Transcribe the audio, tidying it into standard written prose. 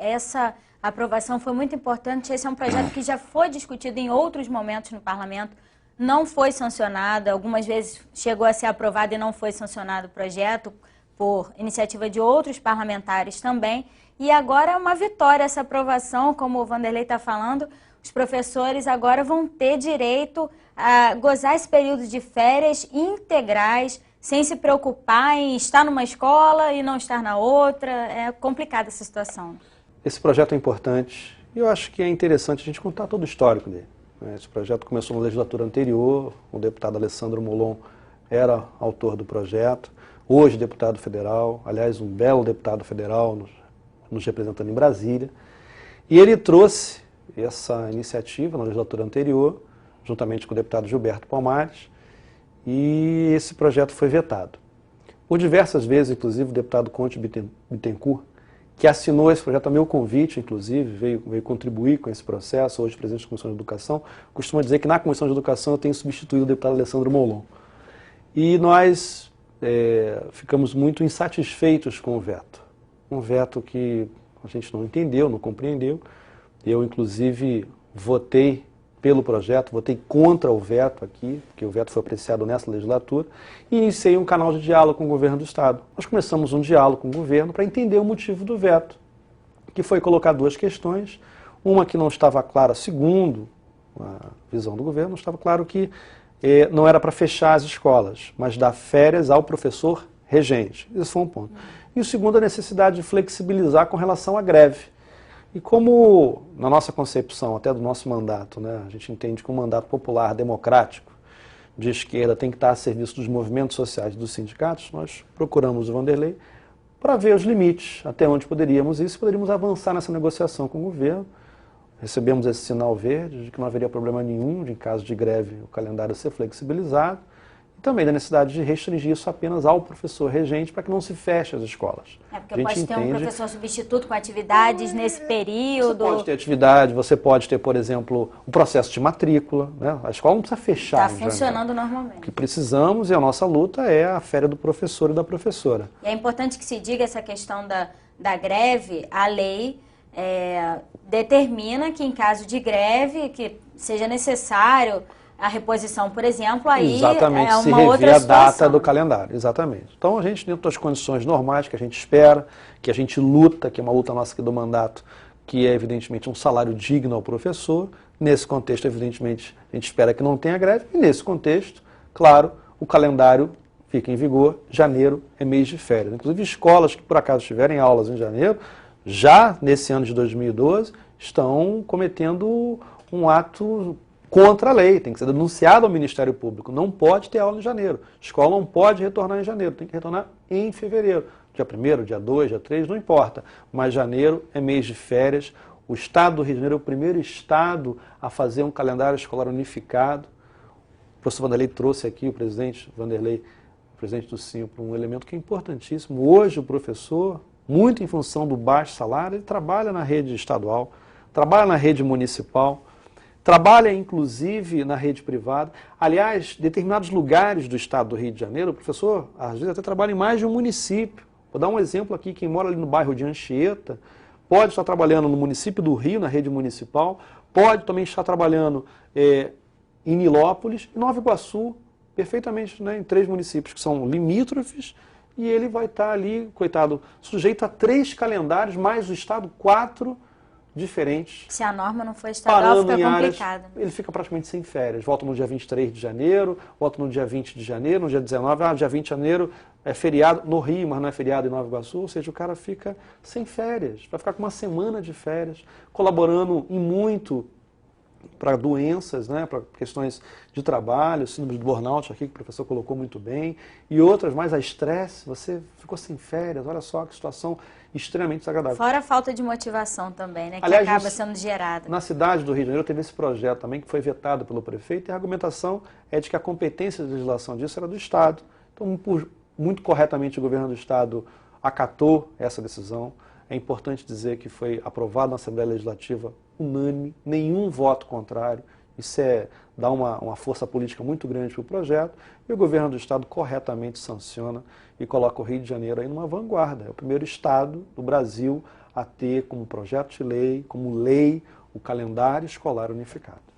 essa aprovação foi muito importante. Esse é um projeto que já foi discutido em outros momentos no parlamento, não foi sancionado, algumas vezes chegou a ser aprovado e não foi sancionado o projeto, por iniciativa de outros parlamentares também. E agora é uma vitória essa aprovação, como o Vanderlei está falando, os professores agora vão ter direito a gozar esse período de férias integrais, sem se preocupar em estar numa escola e não estar na outra. É complicada essa situação. Esse projeto é importante e eu acho que é interessante a gente contar todo o histórico dele. Esse projeto começou na legislatura anterior, o deputado Alessandro Molon era autor do projeto, hoje deputado federal, aliás, um belo deputado federal nos representando em Brasília, e ele trouxe essa iniciativa na legislatura anterior, juntamente com o deputado Gilberto Palmares, e esse projeto foi vetado. Por diversas vezes, inclusive, o deputado Conte Bittencourt, que assinou esse projeto a meu convite, inclusive, veio contribuir com esse processo, hoje presidente da Comissão de Educação, costuma dizer que na Comissão de Educação eu tenho substituído o deputado Alessandro Molon. E nós ficamos muito insatisfeitos com o veto. Um veto que a gente não entendeu, não compreendeu. Eu, inclusive, votei pelo projeto, votei contra o veto aqui, porque o veto foi apreciado nessa legislatura, e iniciei um canal de diálogo com o governo do Estado. Nós começamos um diálogo com o governo para entender o motivo do veto, que foi colocar duas questões, uma que não estava clara, segundo a visão do governo, não estava claro que não era para fechar as escolas, mas dar férias ao professor regente. Esse foi um ponto. E o segundo, a necessidade de flexibilizar com relação à greve. E como, na nossa concepção, até do nosso mandato, a gente entende que um mandato popular, democrático, de esquerda, tem que estar a serviço dos movimentos sociais e dos sindicatos, nós procuramos o Vanderlei para ver os limites, até onde poderíamos ir, se poderíamos avançar nessa negociação com o governo. Recebemos esse sinal verde de que não haveria problema nenhum de, em caso de greve, o calendário ser flexibilizado. Também da necessidade de restringir isso apenas ao professor regente para que não se feche as escolas. Porque pode ter um professor substituto com atividades nesse período. Você pode ter atividade, você pode ter, por exemplo, o processo de matrícula. A escola não precisa fechar. Está funcionando normalmente. O que precisamos e a nossa luta é a férias do professor e da professora. E é importante que se diga essa questão da greve. A lei determina que em caso de greve, que seja necessário a reposição, por exemplo, aí exatamente, é uma se revê outra a situação. data do calendário, exatamente. Então a gente, dentro das condições normais que a gente espera, que a gente luta, que é uma luta nossa aqui do mandato, que é evidentemente um salário digno ao professor, nesse contexto, evidentemente, a gente espera que não tenha greve, e nesse contexto, claro, o calendário fica em vigor, janeiro é mês de férias. Inclusive escolas que por acaso tiverem aulas em janeiro, já nesse ano de 2012, estão cometendo um ato contra a lei, tem que ser denunciado ao Ministério Público, não pode ter aula em janeiro, escola não pode retornar em janeiro, tem que retornar em fevereiro, dia 1º, dia 2, dia 3, não importa, mas janeiro é mês de férias, o Estado do Rio de Janeiro é o primeiro Estado a fazer um calendário escolar unificado. O professor Vanderlei trouxe aqui, o presidente Vanderlei, o presidente do Simpro, um elemento que é importantíssimo. Hoje o professor, muito em função do baixo salário, ele trabalha na rede estadual, trabalha na rede municipal, trabalha, inclusive, na rede privada. Aliás, determinados lugares do estado do Rio de Janeiro, o professor, às vezes, até trabalha em mais de um município. Vou dar um exemplo aqui, quem mora ali no bairro de Anchieta, pode estar trabalhando no município do Rio, na rede municipal, pode também estar trabalhando em Nilópolis, em Nova Iguaçu, perfeitamente, em 3 municípios que são limítrofes, e ele vai estar ali, coitado, sujeito a 3 calendários, mais o estado 4 diferentes. Se a norma não for estadual, fica complicado. Ele fica praticamente sem férias. Volta no dia 23 de janeiro, volta no dia 20 de janeiro, no dia 19, dia 20 de janeiro é feriado no Rio, mas não é feriado em Nova Iguaçu, ou seja, o cara fica sem férias, vai ficar com uma semana de férias, colaborando em muito para doenças, para questões de trabalho, síndrome de burnout aqui, que o professor colocou muito bem, e outras mais a estresse, você ficou sem férias, olha só que situação extremamente desagradável. Fora a falta de motivação também, que aliás, acaba sendo gerada. Na cidade do Rio de Janeiro teve esse projeto também, que foi vetado pelo prefeito, e a argumentação é de que a competência de legislação disso era do Estado. Então, muito corretamente, o governo do Estado acatou essa decisão. É importante dizer que foi aprovado na Assembleia Legislativa unânime, nenhum voto contrário. Isso dá uma força política muito grande para o projeto, e o governo do Estado corretamente sanciona e coloca o Rio de Janeiro aí numa vanguarda. É o primeiro Estado do Brasil a ter como projeto de lei, como lei, o calendário escolar unificado.